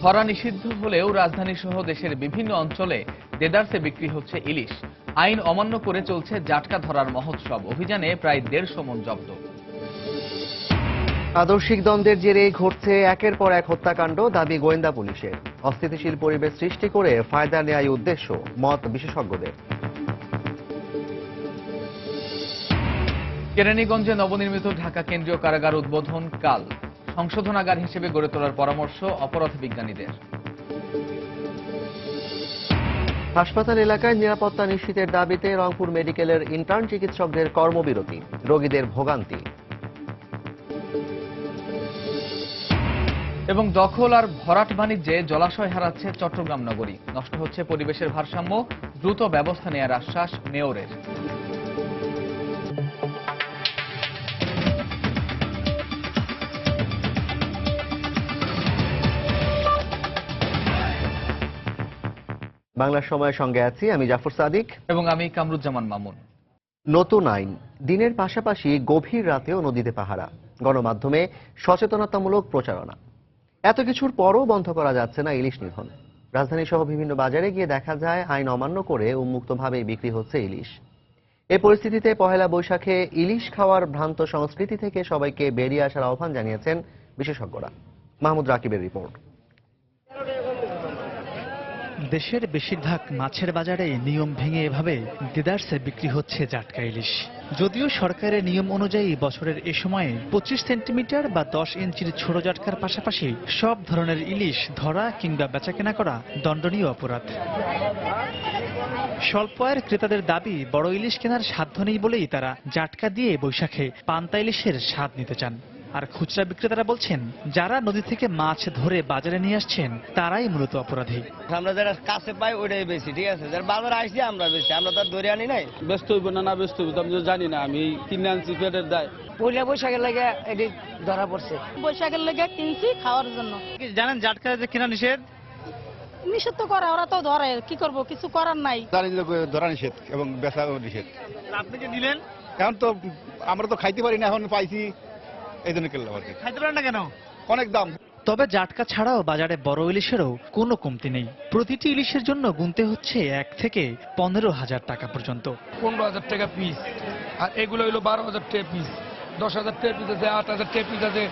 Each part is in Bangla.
ধরা নিষিদ্ধ হলেও রাজধানী সহ দেশের বিভিন্ন অঞ্চলে দেদারসে বিক্রি হচ্ছে ইলিশ। আইন অমান্য করে চলছে জাটকা ধরার মহোৎসব। অভিযানে প্রায় 150 মণ জব্দ। আদর্শিক দ্বন্দ্বের জেরে ঘটছে একের পর এক হত্যাকাণ্ড, দাবি গোয়েন্দা পুলিশের। অস্থিতিশীল পরিবেশ সৃষ্টি করে ফায়দা নেয়াই উদ্দেশ্য, মত বিশেষজ্ঞদের। কেরানীগঞ্জে নবনির্মিত ঢাকা কেন্দ্রীয় কারাগার উদ্বোধন কাল। সংশোধনাগার হিসেবে গড়ে তোলার পরামর্শ অপরাধ বিজ্ঞানীদের। হাসপাতাল এলাকায় নিরাপত্তা নিশ্চিতের দাবিতে রংপুর মেডিকেলের ইন্টার্ন চিকিৎসকদের কর্মবিরতি, রোগীদের ভোগান্তি। এবং দখল আর ভরাট বাণিজ্যে জলাশয় হারাচ্ছে চট্টগ্রাম নগরী। নষ্ট হচ্ছে পরিবেশের ভারসাম্য, দ্রুত ব্যবস্থা নেওয়ার আশ্বাস মেয়রের। বাংলার সময়ের সঙ্গে আছি আমি জাফর সাদিক এবং আমি কামরুজ্জামান মামুন। নতুন আইন, দিনের পাশাপাশি গভীর রাতেও নদীতে পাহারা, গণমাধ্যমে সচেতনতামূলক প্রচারণা। এত কিছুর পরও বন্ধ করা যাচ্ছে না ইলিশ নিধন। রাজধানী সহ বিভিন্ন বাজারে গিয়ে দেখা যায় আইন অমান্য করে উন্মুক্তভাবে বিক্রি হচ্ছে ইলিশ। এই পরিস্থিতিতে পহেলা বৈশাখে ইলিশ খাওয়ার ভ্রান্ত সংস্কৃতি থেকে সবাইকে বেরিয়ে আসার আহ্বান জানিয়েছেন বিশেষজ্ঞরা। মাহমুদ রাকিবের রিপোর্ট। দেশের বেশিরভাগ মাছের বাজারে নিয়ম ভেঙে এভাবে দেদারসে বিক্রি হচ্ছে জাটকা ইলিশ। যদিও সরকারের নিয়ম অনুযায়ী বছরের এ সময়ে 25 সেন্টিমিটার বা 10 ইঞ্চির ছোট জাটকার পাশাপাশি সব ধরনের ইলিশ ধরা কিংবা বেচাকেনা করা দণ্ডনীয় অপরাধ। স্বল্প আয়ের ক্রেতাদের দাবি, বড় ইলিশ কেনার সাধ্য নেই বলেই তারা জাটকা দিয়ে বৈশাখে পান্তা ইলিশের স্বাদ নিতে চান। আর খুচরা বিক্রেতারা বলছেন, যারা নদী থেকে মাছ ধরে বাজারে নিয়ে আসছেন তারাই মূলত অপরাধী। আমরা যারা কাছে পাই ওইটাই বেশি, ঠিক আছে, যারা বাজারে আসছি আমরা বেশি, আমরা তো ধরে আনি নাই। ব্যস্ত হইব না ব্যস্ত হইব আমি তো জানি না, আমি কিনে আনছি পেটের দায়। পয়লা বৈশাখের লাগে এটি ধরা পড়ছে, বৈশাখের লাগে কিনছি খাওয়ার জন্য। জানেন জাটকা যে কেনা নিষেধ? নিষেধ তো করে, ওরা তো ধরে, কি করব, কিছু করার নাই। জানি ধরা নিষেধ এবং বেচা নিষেধ। আপনি যে নিলেন? এখন তো আমরা তো খাইতে পারি না, এখন পাইছি এই জন্য কিনলাম আর কি। খাইতে পারেন না কেন? অনেক দাম। তবে জাটকা ছাড়াও বাজারে বড় ইলিশেরও কোনো কমতি নেই। প্রতিটি ইলিশের জন্য গুনতে হচ্ছে 1 থেকে 15,000 টাকা পর্যন্ত। 15,000 টাকা পিস, আর এগুলো হইলো 12,000 টাকা পিস, 10,000 টাকা পিস আছে, 8,000 টাকা পিস আছে,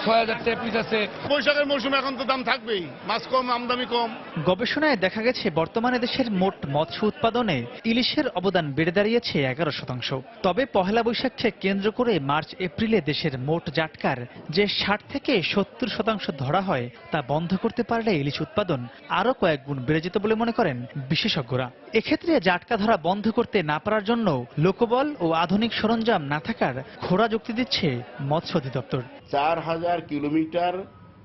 6,000 টাকা পিস আছে। বৈশাখের মৌসুমে এখন তো দাম থাকবেই, মাছ কম, আমদানি কম। গবেষণায় দেখা গেছে বর্তমানে দেশের মোট মৎস্য উৎপাদনে ইলিশের অবদান বেড়ে দাঁড়িয়েছে 11%। তবে পহেলা বৈশাখকে কেন্দ্র করে মার্চ এপ্রিলে দেশের মোট জাটকার যে 60 থেকে 70% ধরা হয় তা বন্ধ করতে পারলে ইলিশ উৎপাদন আরো কয়েক গুণ বেড়ে যেত বলে মনে করেন বিশেষজ্ঞরা। এক্ষেত্রে জাটকা ধরা বন্ধ করতে না পারার জন্য লোকবল ও আধুনিক সরঞ্জাম না থাকার খোড়া যুক্তি দিচ্ছে মৎস্য অধিদপ্তর। 4,000 কিলোমিটার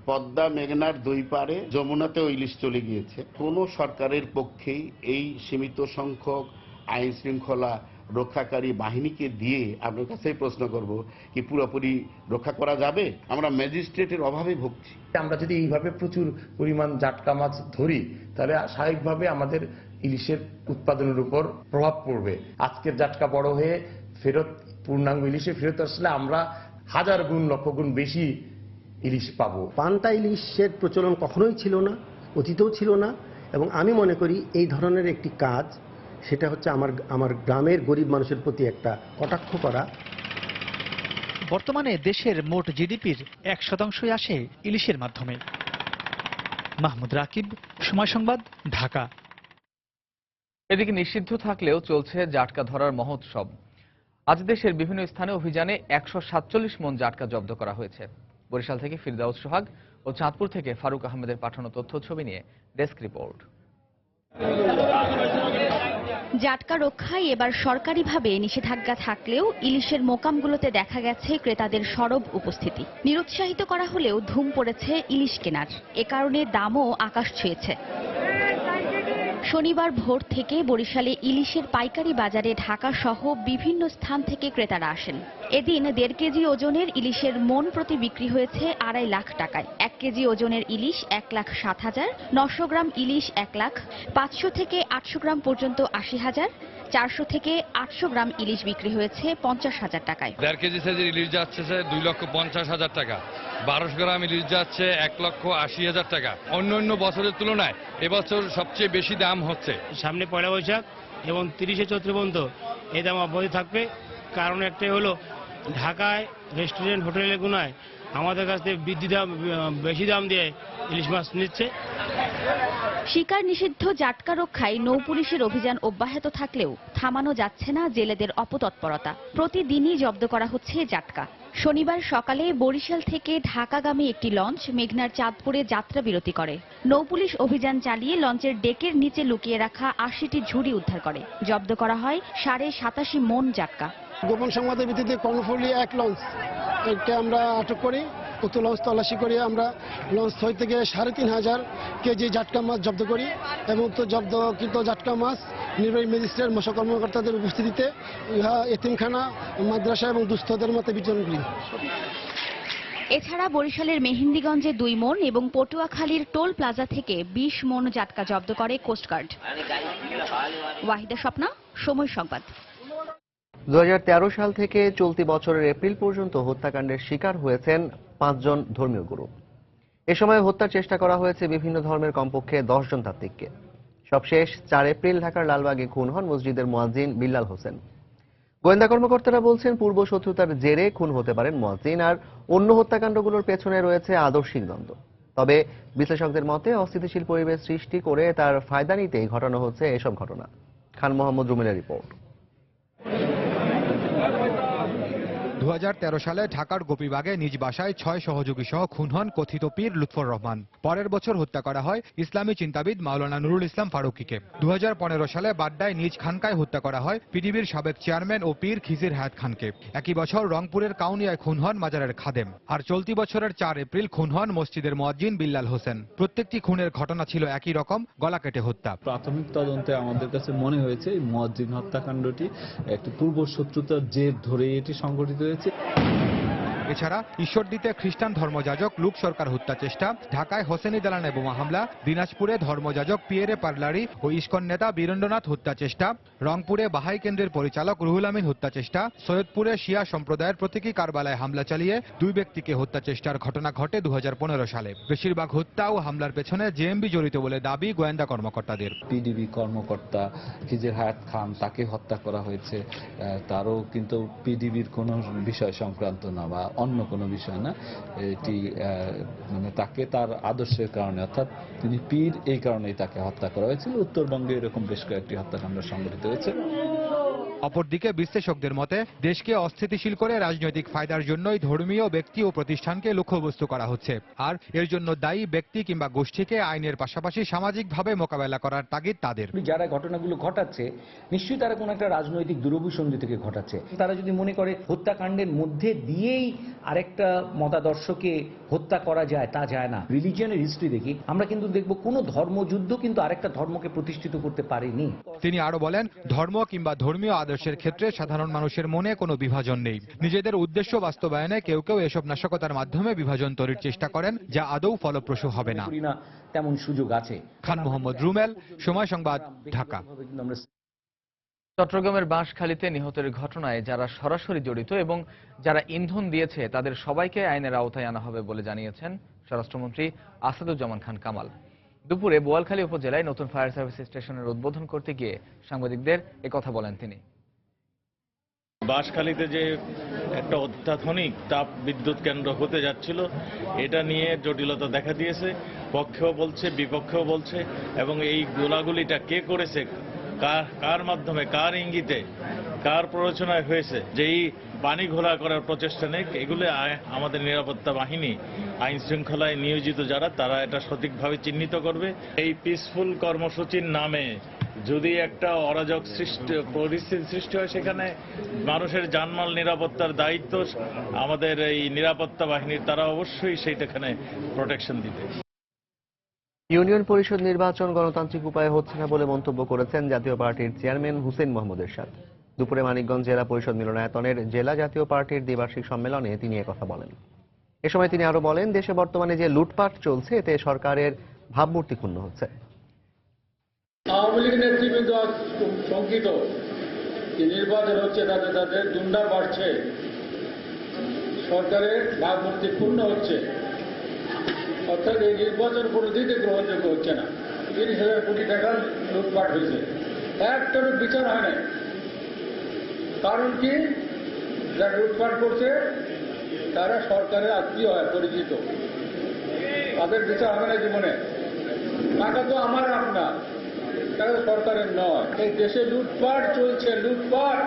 পদ্মা মেঘনার দুই পারে যমুনাতেও ইলিশ চলে গিয়েছে। কোনো সরকারের পক্ষেই এই সীমিত সংখ্যক আইন শৃঙ্খলা রক্ষাকারী বাহিনীকে দিয়ে আপনার কাছে প্রশ্ন করব, কি পুরোপুরি রক্ষা করা যাবে? আমরা ম্যাজিস্ট্রেটের অভাবে ভুগছি। আমরা যদি এইভাবে প্রচুর পরিমাণ জাটকা মাছ ধরি তাহলে স্বাভাবিকভাবে আমাদের ইলিশের উৎপাদনের উপর প্রভাব পড়বে। আজকের জাটকা বড় হয়ে ফেরত পূর্ণাঙ্গ ইলিশে ফেরত আসলে আমরা 1000 গুণ লক্ষ গুণ বেশি ইলিশ পাবো। পান্তা ইলিশের প্রচলন কখনোই ছিল না, অতীতেও ছিল না, এবং আমি মনে করি এই ধরনের একটি কাজ, সেটা হচ্ছে আমার গ্রামের গরিব মানুষের প্রতি একটা কটাক্ষ করা। বর্তমানে দেশের মোট জিডিপির 1% আসে ইলিশের মাধ্যমে। মাহমুদ রাকিব, সময় সংবাদ, ঢাকা। এদিকে নিষিদ্ধ থাকলেও চলছে জাটকা ধরার মহোৎসব। আজ দেশের বিভিন্ন স্থানে অভিযানে 147 মণ জাটকা জব্দ করা হয়েছে। বরিশাল থেকে ফিরদাউস সোহাগ ও চাঁদপুর থেকে ফারুক আহমেদের পাঠানো তথ্য ছবি নিয়ে ডেস্ক রিপোর্ট। জাটকা রক্ষায় এবার সরকারিভাবে নিষেধাজ্ঞা থাকলেও ইলিশের মোকামগুলোতে দেখা গেছে ক্রেতাদের সরব উপস্থিতি। নিরুৎসাহিত করা হলেও ধুম পড়েছে ইলিশ কেনার, এ কারণে দামও আকাশ ছুঁয়েছে। শনিবার ভোর থেকে বরিশালে ইলিশের পাইকারি বাজারে ঢাকা সহ বিভিন্ন স্থান থেকে ক্রেতারা আসেন। এদিন 1.5 কেজি ওজনের ইলিশের মন প্রতি বিক্রি হয়েছে 2.5 লাখ টাকায়। 1 কেজি ওজনের ইলিশ 1,07,000, 900 গ্রাম ইলিশ 1 লাখ, 500 থেকে 800 গ্রাম পর্যন্ত 80,000, 400 থেকে 800 গ্রাম ইলিশ বিক্রি হয়েছে 50,000 টাকায়। 1.5 কেজি সাইজের ইলিশ যাচ্ছে 2,50,000 টাকা, 1200 গ্রাম ইলিশ যাচ্ছে 1,80,000 টাকা। অন্য বছরের তুলনায় এবছর সবচেয়ে বেশি দাম হচ্ছে। সামনে পয়লা বৈশাখ এবং 30শে চৈত্র পর্যন্ত এই দাম অব্যাহত থাকবে। কারণ একটাই হলো, ঢাকায় রেস্টুরেন্ট হোটেলগুলোয় আমাদের কাছ থেকে বেশি দাম দিয়ে ইলিশ মাছ নিচ্ছে। শিকার নিষিদ্ধ জাটকা রক্ষায় নৌপুলিশের অভিযান অব্যাহত থাকলেও থামানো যাচ্ছে না জেলেদের অপতৎপরতা। প্রতিদিনই জব্দ করা হচ্ছে জাটকা। শনিবার সকালে বরিশাল থেকে ঢাকাগামী একটি লঞ্চ মেঘনার চাঁদপুরে যাত্রা বিরতি করে। নৌপুলিশ অভিযান চালিয়ে লঞ্চের ডেকের নিচে লুকিয়ে রাখা 80টি ঝুড়ি উদ্ধার করে। জব্দ করা হয় 87.5 মণ জাটকা। গোপন সংবাদের ভিত্তিতে কর্ণফুলী 1 লঞ্চ এটা আমরা আটক করি। উক্ত লঞ্চ তল্লাশি করে আমরা লঞ্চ 6 থেকে 3,500 কেজি জাটকা মাছ জব্দ করি এবং তো জব্দকৃত জাটকা মাছ নির্বাহী ম্যাজিস্ট্রেট মৎস্য কর্মকর্তাদের উপস্থিতিতে ইহা এতিমখানা, মাদ্রাসা এবং দুস্থদের মধ্যে বিতরণ করি। এছাড়া বরিশালের মেহেন্দিগঞ্জে 2 মণ এবং পটুয়াখালীর টোল প্লাজা থেকে 20 মণ জাটকা জব্দ করে কোস্টগার্ড। ওয়াহিদা স্বপ্না, সময় সংবাদ। 2013 সাল থেকে চলতি বছরের এপ্রিল পর্যন্ত হত্যাকাণ্ডের শিকার হয়েছেন 5 জন ধর্মীয় গুরু। এ সময় হত্যার চেষ্টা করা হয়েছে বিভিন্ন ধর্মের কমপক্ষে 10 জন তাত্ত্বিককে। সবশেষ 4 এপ্রিল ঢাকার লালবাগে খুন হন মসজিদের মুয়াজ্জিন বিল্লাল হোসেন। গোয়েন্দা কর্মকর্তারা বলছেন পূর্ব শত্রুতার জেরে খুন হতে পারেন মুয়াজ্জিন, আর অন্য হত্যাকাণ্ডগুলোর পেছনে রয়েছে আদর্শিক দ্বন্দ্ব। তবে বিশ্লেষকদের মতে অস্থিতিশীল পরিবেশ সৃষ্টি করে তার ফায়দা নিতেই ঘটানো হচ্ছে এসব ঘটনা। খান মোহাম্মদ রুমেলের রিপোর্ট। 2013 সালে ঢাকার গোপীবাগে নিজ বাসায় 6 সহযোগী সহ খুন হন কথিত পীর লুৎফর রহমান। পরের বছর হত্যা করা হয় ইসলামী চিন্তাবিদ মাওলানা নুরুল ইসলাম ফারুকীকে। 2015 সালে বাড্ডায় নিজ খানকায় হত্যা করা হয় পিডিবির সাবেক চেয়ারম্যান ও পীর খিজির হায়াত খানকে। একই বছর রংপুরের কাউনিয়ায় খুন হন মাজারের খাদেম। আর চলতি বছরের 4 এপ্রিল খুন হন মসজিদের মুয়াজ্জিন বিল্লাল হোসেন। প্রত্যেকটি খুনের ঘটনা ছিল একই রকম, গলা কেটে হত্যা। প্রাথমিক তদন্তে আমাদের কাছে মনে হয়েছে এই মুয়াজ্জিন হত্যাকাণ্ডটি একটি পূর্ব শত্রুতার জের ধরে এটি সংঘটিত হয়েছে। এছাড়া ঈশ্বরদীতে খ্রিস্টান ধর্মযাজক লুক সরকার হত্যা চেষ্টা, ঢাকায় হোসেনি দালানে বোমা হামলা, দিনাজপুরে ধর্মযাজক পিয়েরে পার্লারি ও ইস্কন নেতা বীরেন্দ্রনাথ হত্যা চেষ্টা, রংপুরে বাহাই কেন্দ্রের পরিচালক রুহুল আমিন হত্যা চেষ্টা, সৈয়দপুরে শিয়া সম্প্রদায়ের প্রতীকী কারবালায় হামলা চালিয়ে 2 ব্যক্তিকে হত্যা চেষ্টার ঘটনা ঘটে 2015 সালে। বেশিরভাগ হত্যা ও হামলার পেছনে জেএমবি জড়িত বলে দাবি গোয়েন্দা কর্মকর্তাদের। পিডিবি কর্মকর্তা খিজির হায়াত খান, তাকে হত্যা করা হয়েছে। তারও কিন্তু পিডিবির কোনো বিষয় সংক্রান্ত না বা অন্য কোনো বিষয় না, এটি মানে তাকে তার আদর্শের কারণে, অর্থাৎ তিনি পীর, এই কারণেই তাকে হত্যা করা হয়েছিল। উত্তরবঙ্গে এরকম বেশ কয়েকটি হত্যাকাণ্ড সংঘটিত হয়েছে। অপরদিকে বিশ্লেষকদের মতে দেশকে অস্থিতিশীল করে রাজনৈতিক ফায়দার জন্যই ধর্মীয় ব্যক্তি ও প্রতিষ্ঠানকে লক্ষ্যবস্তু করা হচ্ছে, আর এর জন্য দায়ী ব্যক্তি কিংবা গোষ্ঠীকে আইনের পাশাপাশি সামাজিকভাবে মোকাবেলা করার তাগিদ তাদের। যারা ঘটনাগুলো ঘটাচ্ছে নিশ্চয়ই তারা কোনো একটা রাজনৈতিক দুরভিসন্ধি থেকে ঘটাচ্ছে। তারা যদি মনে করে হত্যাকাণ্ডের মধ্যে দিয়েই আরেকটা মতাদর্শকে হত্যা করা যায়, তা যায় না। রিলিজিয়নের হিস্ট্রি দেখি আমরা কিন্তু দেখব কোনো ধর্মযুদ্ধ কিন্তু আরেকটা ধর্মকে প্রতিষ্ঠিত করতে পারেনি। তিনি আরো বলেন, ধর্ম কিংবা ধর্মীয় আদর্শের ক্ষেত্রে সাধারণ মানুষের মনে কোনো বিভাজন নেই। নিজেদের উদ্দেশ্য বাস্তবায়নে কেউ কেউ এসব নাশকতার মাধ্যমে বিভাজন তৈরির চেষ্টা করেন, যা আদৌ ফলপ্রসূ হবে না। তেমন সুযোগ আছে। খান মোহাম্মদ রুমেল, সময় সংবাদ, ঢাকা। চট্টগ্রামের বাঁশখালীতে নিহতের ঘটনায় যারা সরাসরি জড়িত এবং যারা ইন্ধন দিয়েছে তাদের সবাইকে আইনের আওতায় আনা হবে বলে জানিয়েছেন স্বরাষ্ট্রমন্ত্রী আসাদুজ্জামান খান কামাল। দুপুরে বোয়ালখালী উপজেলায় নতুন ফায়ার সার্ভিস স্টেশনের উদ্বোধন করতে গিয়ে সাংবাদিকদের একথা বলেন তিনি। বাঁশখালীতে যে একটা অত্যাধুনিক তাপ বিদ্যুৎ কেন্দ্র হতে যাচ্ছিল, এটা নিয়ে জটিলতা দেখা দিয়েছে। পক্ষেও বলছে, বিপক্ষেও বলছে, এবং এই গোলাগুলিটা কে করেছে, কার মাধ্যমে, কার ইঙ্গিতে, কার প্ররোচনায় হয়েছে, যেই পানি ঘোলা করার প্রচেষ্টা নেই, এগুলো আমাদের নিরাপত্তা বাহিনী, আইন শৃঙ্খলায় নিয়োজিত যারা, তারা এটা সঠিকভাবে চিহ্নিত করবে। এই পিসফুল কর্মসূচির নামে যদি একটা অরাজক পরিস্থিতি সৃষ্টি হয়, সেখানে মানুষের জানমাল নিরাপত্তার দায়িত্ব আমাদের এই নিরাপত্তা বাহিনীর, তারা অবশ্যই সেইটাখানে প্রোটেকশন দিবে। ইউনিয়ন পরিষদ নির্বাচন গণতান্ত্রিক উপায়ে হচ্ছে না বলে মন্তব্য করেছেন জাতীয় পার্টির চেয়ারম্যান হুসেইন মোহাম্মদ এরশাদ। দুপুরে মানিকগঞ্জ জেলা পরিষদ মিলনায়তনের জেলা জাতীয় পার্টির দ্বিবার্ষিক সম্মেলনে তিনি একথা বলেন। এ সময় তিনি আরো বলেন, দেশে বর্তমানে যে লুটপাট চলছে এতে সরকারের ভাবমূর্তি ক্ষুণ্ণ হচ্ছে। আওয়ামী লীগ নেতৃবৃন্দ আজ শঙ্কিত যে নির্বাচন হচ্ছে তাতে তাদের দুর্নাম বাড়ছে, সরকারের ভাবমূর্তি ক্ষুণ্ণ হচ্ছে। অর্থাৎ এই নির্বাচন কোনো দিকে গ্রহণযোগ্য হচ্ছে না। 30,000 কোটি টাকা লুটপাট হয়েছে, একটারও বিচার হয় না। কারণ কি? যারা লুটপাট করছে তারা সরকারের আত্মীয় হয়, পরিচিত, তাদের বিচার হবে না জীবনে। টাকা তো আমার আপনার, টাকা তো সরকারের নয়। এই দেশে লুটপাট চলছে, লুটপাট।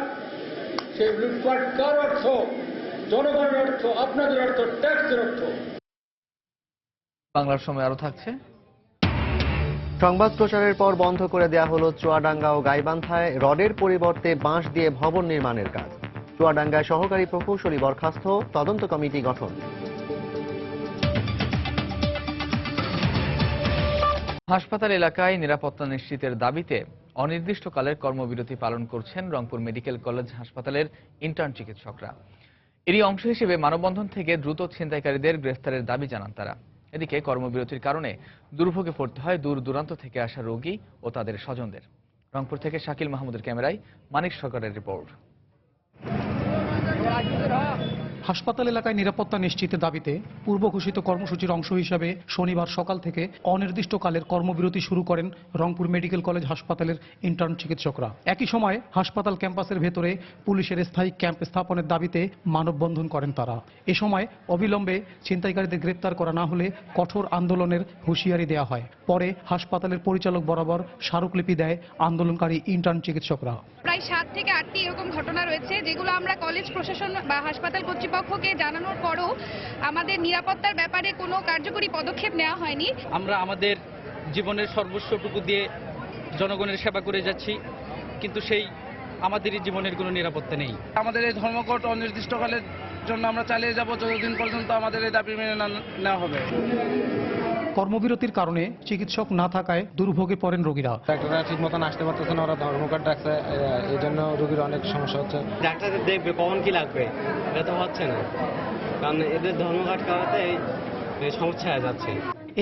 সেই লুটপাট কার অর্থ? জনগণের অর্থ, আপনাদের অর্থ, ট্যাক্সের অর্থ। বাংলার সময় আরো থাকছে। সংবাদ প্রচারের পর বন্ধ করে দেওয়া হলো চুয়াডাঙ্গা ও গাইবান্ধায় রডের পরিবর্তে বাঁশ দিয়ে ভবন নির্মাণের কাজ। চুয়াডাঙ্গায় সহকারী প্রকৌশলী বরখাস্ত, তদন্ত কমিটি গঠন। হাসপাতাল এলাকায় নিরাপত্তা নিশ্চিতের দাবিতে অনির্দিষ্টকালের কর্মবিরতি পালন করছেন রংপুর মেডিকেল কলেজ হাসপাতালের ইন্টার্ন চিকিৎসকরা। এরই অংশ হিসেবে মানববন্ধন থেকে দ্রুত ছিনতাইকারীদের গ্রেফতারের দাবি জানান তারা। এদিকে কর্মবিরতির কারণে দুর্ভোগে পড়তে হয় দূর দূরান্ত থেকে আসা রোগী ও তাদের স্বজনদের। রংপুর থেকে শাকিল মাহমুদের ক্যামেরায় মানিক সরকারের রিপোর্ট। হাসপাতাল এলাকায় নিরাপত্তা নিশ্চিতের দাবিতে পূর্ব ঘোষিত কর্মসূচির অংশ হিসাবে শনিবার সকাল থেকে অনির্দিষ্টকালের কর্মবিরতি শুরু করেন রংপুর মেডিকেল কলেজ হাসপাতালের ইন্টার্ন চিকিৎসকরা। একই সময় হাসপাতাল ক্যাম্পাসের ভেতরে পুলিশের স্থায়ী ক্যাম্প স্থাপনের দাবিতে মানববন্ধন করেন তারা। এ সময় অবিলম্বে ছিনতাইকারীদের গ্রেপ্তার করা না হলে কঠোর আন্দোলনের হুঁশিয়ারি দেওয়া হয়। পরে হাসপাতালের পরিচালক বরাবর স্মারকলিপি দেয় আন্দোলনকারী ইন্টার্ন চিকিৎসকরা। প্রায় 7 থেকে 8টি এরকম ঘটনা রয়েছে, যেগুলো আমরা কলেজ প্রশাসন বা হাসপাতাল কর্তৃপক্ষকে জানানোর পরও আমাদের নিরাপত্তার ব্যাপারে কোনো কার্যকরী পদক্ষেপ নেওয়া হয়নি। আমরা আমাদের জীবনের সর্বস্বটুকু দিয়ে জনগণের সেবা করে যাচ্ছি, কিন্তু সেই আমাদেরই জীবনের কোনো নিরাপত্তা নেই। আমাদের এই ধর্মঘট অনির্দিষ্টকালের জন্য আমরা চালিয়ে যাব যতদিন পর্যন্ত আমাদের এই দাবি মেনে নেওয়া হবে। কর্মবিরতির কারণে চিকিৎসক না থাকায় দুর্ভোগে পড়েন রোগীরা। ডাক্তাররা ঠিক মতন আসতে পারতেছে না, ওরা ধর্মঘট ডাকছে, এই জন্য রোগীর অনেক সমস্যা হচ্ছে। ডাক্তারদের দেখবে কখন কি লাগবে, এটা তো হচ্ছে না, কারণ এদের ধর্মঘট করাতে এই সমস্যা হয়ে যাচ্ছে।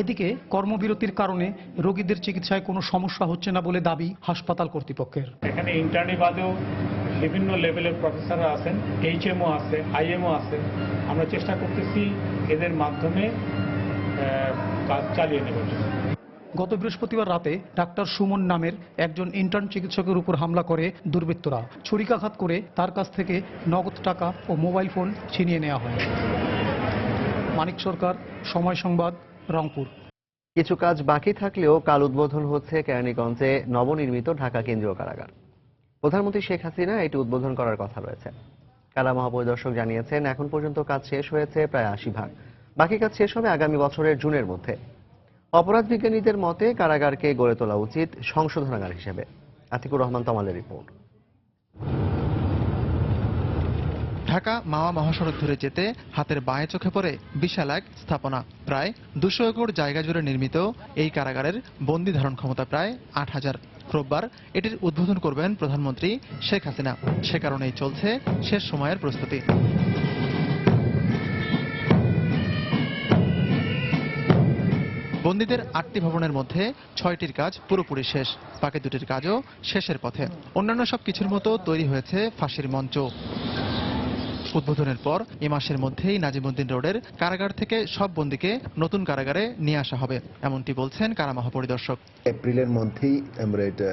এদিকে কর্মবিরতির কারণে রোগীদের চিকিৎসায় কোনো সমস্যা হচ্ছে না বলে দাবি হাসপাতাল কর্তৃপক্ষের। এখানে ইন্টার্নি বাদেও বিভিন্ন লেভেলের প্রফেসররা আছেন, এইচএমও আছে, আইএমও আছে। আমরা চেষ্টা করতেছি এদের মাধ্যমে কাজ চালিয়ে নেবার জন্য। গত বৃহস্পতিবার রাতে ডাক্তার সুমন নামের একজন ইন্টার্ন চিকিৎসকের উপর হামলা করে দুর্বৃত্তরা। ছুরিকাঘাত করে তার কাছ থেকে নগদ টাকা ও মোবাইল ফোন ছিনিয়ে নেওয়া হয়। মানিক সরকার, সময় সংবাদ, রংপুর। কিছু কাজ বাকি থাকলেও কাল উদ্বোধন হচ্ছে কেরানীগঞ্জে নবনির্মিত ঢাকা কেন্দ্রীয় কারাগার। প্রধানমন্ত্রী শেখ হাসিনা এটি উদ্বোধন করার কথা রয়েছে। কারা মহাপরিদর্শক জানিয়েছেন, এখন পর্যন্ত কাজ শেষ হয়েছে প্রায় 80%। বাকি কাজ শেষ হবে আগামী বছরের জুনের মধ্যে। অপরাধ বিজ্ঞানীদের মতে কারাগারকে গড়ে তোলা উচিত সংশোধনাগার হিসেবে। আতিকুর রহমান তমালের রিপোর্ট। ঢাকা মাওয়া মহাসড়ক ধরে যেতে হাতের বাঁয়ে চোখে পড়ে বিশাল এক স্থাপনা। প্রায় 200 একর জায়গা জুড়ে নির্মিত এই কারাগারের বন্দী ধারণ ক্ষমতা প্রায় 8000। রোববার এটির উদ্বোধন করবেন প্রধানমন্ত্রী শেখ হাসিনা। সে কারণেই চলছে শেষ সময়ের প্রস্তুতি। বন্দীদের 8টি ভবনের মধ্যে 6টির কাজ পুরোপুরি শেষ, বাকি 2টির কাজও শেষের পথে। অন্যান্য সব কিছুর মতো তৈরি হয়েছে ফাঁসির মঞ্চ। উদ্বোধনের পর এ মাসের মধ্যেই নাজিমউদ্দিন রোডের কারাগার থেকে সব বন্দীকে নতুন কারাগারে নিয়ে আসা হবে, এমনটি বলছেন কারা মহাপরিদর্শক। এপ্রিলের মধ্যেই আমরা এটা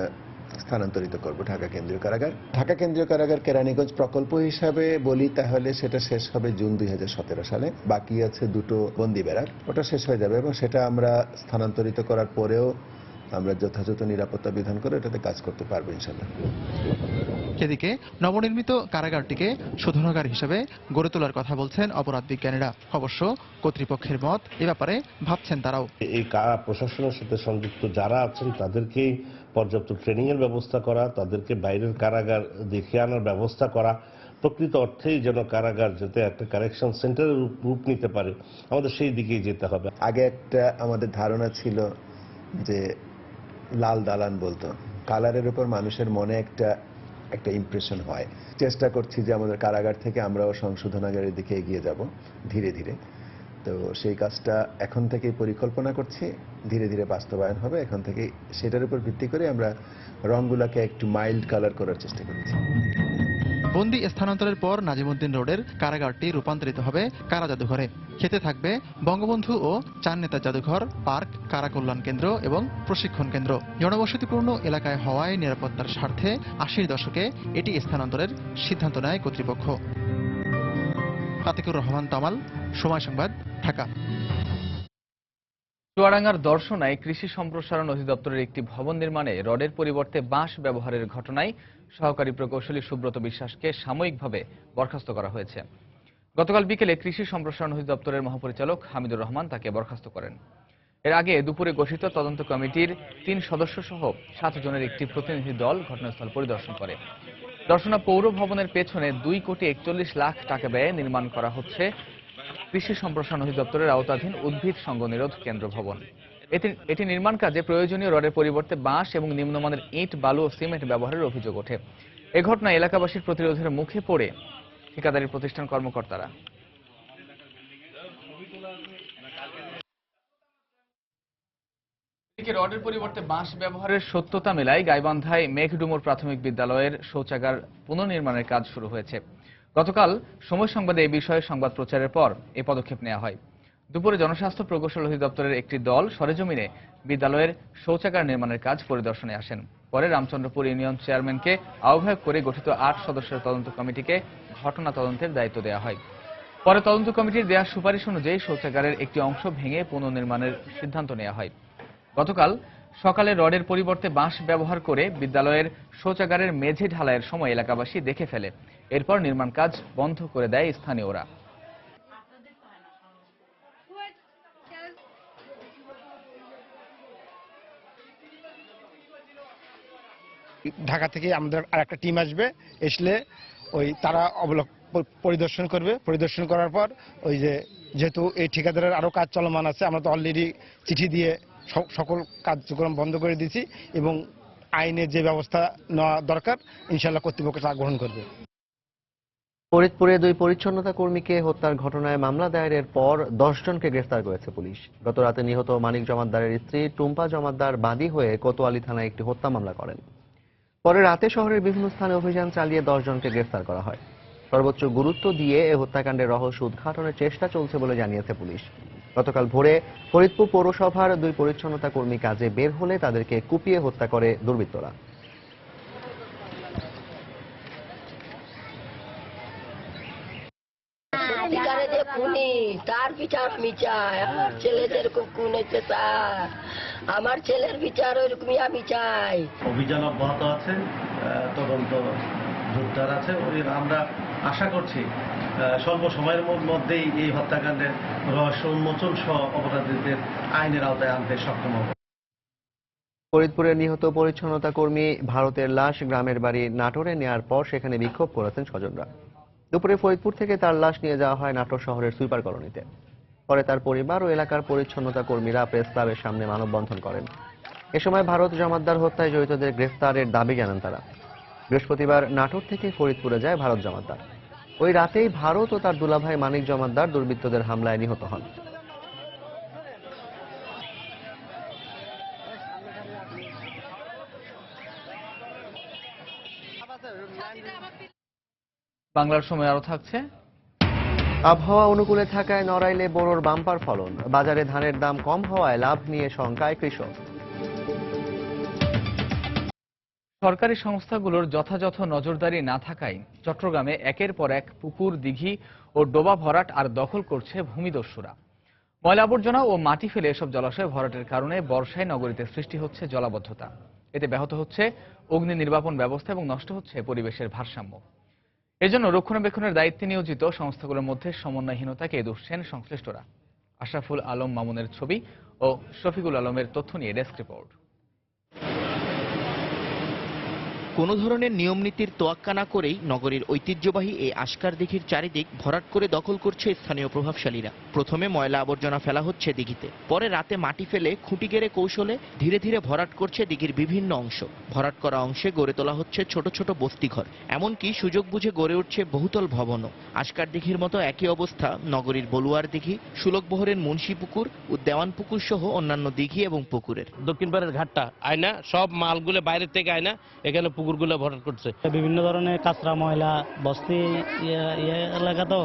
স্থানান্তরিত করব ঢাকা কেন্দ্রীয় কারাগার। ঢাকা কেন্দ্রীয় কারাগার কেরানীগঞ্জ প্রকল্প হিসাবে বলি তাহলে সেটা শেষ হবে জুন 2017 সালে। বাকি আছে 2টো বন্দি ব্যারাক, ওটা শেষ হয়ে যাবে এবং সেটা আমরা স্থানান্তরিত করার পরেও আমরা যথাযথ নিরাপত্তা বিধান করে এটাতে কাজ করতে পারবো ইনশাআল্লাহ। এদিকে নবনির্মিত কারাগারটিকে শোধনাগার হিসেবে গড়ে তোলার কথা বলছেন অপরাধ বিজ্ঞানীরা। অবশ্য কর্তৃপক্ষের মত এ ব্যাপারে ভাবছেন তারাও। এই কারা প্রশাসনের সাথে সংযুক্ত যারা আছেন তাদেরকেই পর্যাপ্ত ট্রেনিং এর ব্যবস্থা করা, তাদেরকে বাইরের কারাগার দেখে আনার ব্যবস্থা করা, প্রকৃত অর্থেই যেন কারাগার যাতে একটা কারেকশন সেন্টারের রূপ নিতে পারে, আমাদের সেই দিকেই যেতে হবে। আগে একটা আমাদের ধারণা ছিল যে লাল দালান বলতো, কালারের উপর মানুষের মনে একটা একটা ইমপ্রেশন হয়। চেষ্টা করছি যে আমাদের কারাগার থেকে আমরাও সংশোধনাগারের দিকে এগিয়ে যাব ধীরে ধীরে। তো সেই কাজটা এখন থেকেই পরিকল্পনা করছি, ধীরে ধীরে বাস্তবায়ন হবে। এখন থেকে সেটার উপর ভিত্তি করে আমরা রংগুলোকে একটু মাইল্ড কালার করার চেষ্টা করছি। বন্দি স্থানান্তরের পর নাজিমুদ্দিন রোডের কারাগারটি রূপান্তরিত হবে কারা জাদুঘরে। খেতে থাকবে বঙ্গবন্ধু ও চার নেতা জাদুঘর, পার্ক, কারা কল্যাণ কেন্দ্র এবং প্রশিক্ষণ কেন্দ্র। জনবসতিপূর্ণ এলাকায় হওয়ায় নিরাপত্তার স্বার্থে ৮০ দশকে এটি স্থানান্তরের সিদ্ধান্ত নেয় কর্তৃপক্ষ। আতিকুর রহমান তামাল, সময় সংবাদ, ঢাকা। চুয়াডাঙ্গার দর্শনায় কৃষি সম্প্রসারণ অধিদপ্তরের একটি ভবন নির্মাণে রডের পরিবর্তে বাঁশ ব্যবহারের ঘটনায় সহকারী প্রকৌশলী সুব্রত বিশ্বাসকে সাময়িকভাবে বরখাস্ত করা হয়েছে। গতকাল বিকেলে কৃষি সম্প্রসারণ অধিদপ্তরের মহাপরিচালক হামিদুর রহমান তাকে বরখাস্ত করেন। এর আগে দুপুরে গঠিত তদন্ত কমিটির ৩ সদস্য সহ ৭ জনের একটি প্রতিনিধি দল ঘটনাস্থল পরিদর্শন করে। দর্শনা পৌর ভবনের পেছনে ২,৪১,০০,০০০ টাকা ব্যয়ে নির্মাণ করা হচ্ছে কৃষি সম্প্রসারণ অধিদপ্তরের আওতাধীন উদ্ভিদ সঙ্গ নিরোধ কেন্দ্র ভবন। এটি নির্মাণ কাজে প্রয়োজনীয় রডের পরিবর্তে বাঁশ এবং নিম্নমানের ইট, বালু ও সিমেন্ট ব্যবহারের অভিযোগ ওঠে। এ ঘটনায় এলাকাবাসীর প্রতিরোধের মুখে পড়ে ঠিকাদারি প্রতিষ্ঠান কর্মকর্তারা। রডের পরিবর্তে বাঁশ ব্যবহারের সত্যতা মেলায় গাইবান্ধায় মেঘডুমুর প্রাথমিক বিদ্যালয়ের শৌচাগার পুনর্নির্মাণের কাজ শুরু হয়েছে। গতকাল সময় সংবাদে এই বিষয়ে সংবাদ প্রচারের পর এ পদক্ষেপ নেওয়া হয়। দুপুরে জনস্বাস্থ্য প্রকৌশল অধিদপ্তরের একটি দল সরেজমিনে বিদ্যালয়ের শৌচাগার নির্মাণের কাজ পরিদর্শনে আসেন। পরে রামচন্দ্রপুর ইউনিয়ন চেয়ারম্যানকে আহ্বায়ক করে গঠিত ৮ সদস্যের তদন্ত কমিটিকে ঘটনা তদন্তের দায়িত্ব দেওয়া হয়। পরে তদন্ত কমিটির দেওয়া সুপারিশ অনুযায়ী শৌচাগারের একটি অংশ ভেঙে পুনর্নির্মাণের সিদ্ধান্ত নেওয়া হয়। গতকাল সকালে রডের পরিবর্তে বাঁশ ব্যবহার করে বিদ্যালয়ের শৌচাগারের মেঝে ঢালাইয়ের সময় এলাকাবাসী দেখে ফেলে। এরপর নির্মাণ কাজ বন্ধ করে দেয় স্থানীয়রা। ঢাকা থেকে আমাদের আর একটা টিম আসবে, এসলে ওই তারা পরিদর্শন করবে। পরিদর্শন করার পর ওই যেহেতু এই ঠিকাদারের আরো কাজ চলমান আছে, আমরা তো অলরেডি চিঠি দিয়ে সকল কার্যক্রম বন্ধ করে দিয়েছি এবং আইনের যে ব্যবস্থা নেওয়া দরকার ইনশাআল্লাহ কর্তৃপক্ষ তা গ্রহণ করবে। ফরিদপুরে 2 পরিচ্ছন্নতা কর্মীকে হত্যার ঘটনায় মামলা দায়েরের পর 10 জনকে গ্রেফতার করেছে পুলিশ। গত রাতে নিহত মানিক জমাদ্দারের স্ত্রী টুম্পা জমাদ্দার বাদী হয়ে কোতোয়ালি থানায় একটি হত্যা মামলা করেন। পরে রাতে শহরের বিভিন্ন স্থানে অভিযান চালিয়ে 10 জনকে গ্রেফতার করা হয়। সর্বোচ্চ গুরুত্ব দিয়ে এই হত্যাকাণ্ডের রহস্য উদ্ঘাটনের চেষ্টা চলছে বলে জানিয়েছে পুলিশ। গতকাল ভোরে ফরিদপুর পৌরসভার 2 পরিচ্ছন্নতা কর্মী কাজে বের হলে তাদেরকে কুপিয়ে হত্যা করে দুর্বৃত্তরা। তার বিচার আমি চাই। আমার ছেলে যেরকম খুন হয়েছে তার, আমার ছেলের বিচার ওইরকমই আমি চাই। অভিযান অব্যাহত আছে, তদন্ত জোরদার আছে। আমরা আশা করছি স্বল্প সময়ের মধ্যেই এই হত্যাকাণ্ডের রহস্য উন্মোচন সহ অপরাধীদের আইনের আওতায় আনতে সক্ষম হবে। ফরিদপুরে নিহত পরিচ্ছন্নতা কর্মী ভারতের লাশ গ্রামের বাড়ি নাটোরে নেওয়ার পর সেখানে বিক্ষোভ করেছেন স্বজনরা। দুপুরে ফরিদপুর থেকে তার লাশ নিয়ে যাওয়া হয় নাটোর শহরের সুইপার কলোনিতে। পরে তার পরিবার ও এলাকার পরিচ্ছন্নতা কর্মীরা প্রেস ক্লাবের সামনে মানববন্ধন করেন। এ সময় ভারত জমাদ্দার হত্যায় জড়িতদের গ্রেফতারের দাবি জানান তারা। বৃহস্পতিবার নাটোর থেকে ফরিদপুরে যায় ভারত জমাদ্দার। ওই রাতেই ভারত ও তার দুলাভাই মানিক জমাদ্দার দুর্বৃত্তদের হামলায় নিহত হন। বাংলার সময় আরো থাকছে। আবহাওয়া অনুকূলে থাকায় নড়াইলে বোরোর বাম্পার ফলন। বাজারে ধানের দাম কম হওয়ায় লাভ নিয়ে শঙ্কায় কৃষক। সরকারি সংস্থাগুলোর যথাযথ নজরদারি না থাকায় চট্টগ্রামে একের পর এক পুকুর, দিঘি ও ডোবা ভরাট আর দখল করছে ভূমিদস্যুরা। ময়লা আবর্জনা ও মাটি ফেলে এসব জলাশয় ভরাটের কারণে বর্ষায় নগরীতে সৃষ্টি হচ্ছে জলাবদ্ধতা। এতে ব্যাহত হচ্ছে অগ্নি নির্বাপন ব্যবস্থা এবং নষ্ট হচ্ছে পরিবেশের ভারসাম্য। এজন্য রক্ষণাবেক্ষণের দায়িত্বে নিয়োজিত সংস্থাগুলোর মধ্যে সমন্বয়হীনতাকে দোষছেন সংশ্লিষ্টরা। আশরাফুল আলম মামুনের ছবি ও শফিকুল আলমের তথ্য নিয়ে ডেস্ক রিপোর্ট। কোনো ধরনের নিয়ম নীতির তোয়াক্কা না করেই নগরীর ঐতিহ্যবাহী এই আশকার দিঘির চারিদিক ভরাট করে দখল করছে স্থানীয় প্রভাবশালীরা। প্রথমে ময়লা আবর্জনা ফেলা হচ্ছে দিঘিতে, পরে রাতে মাটি ফেলে খুঁটি গেড়ে কৌশলে ধীরে ধীরে ভরাট করছে দিঘির বিভিন্ন অংশ। ভরাট করা অংশে গড়ে তোলা হচ্ছে ছোট ছোট বস্তিঘর, এমনকি সুযোগ বুঝে গড়ে উঠছে বহুতল ভবনও। আশকার দিঘির মতো একই অবস্থা নগরীর বলুয়ার দিঘি, সুলকবহরের মুন্সি পুকুর ও দেওয়ান পুকুর সহ অন্যান্য দিঘি এবং পুকুরের। দক্ষিণ পাড়ের ঘাটটা আয়না, সব মালগুলো বাইরের থেকে আয়না, এখানে পুকুরগুলো ভরাট করছে। বিভিন্ন ধরনের কাঁচরা ময়লা, বস্তি এলাকা তো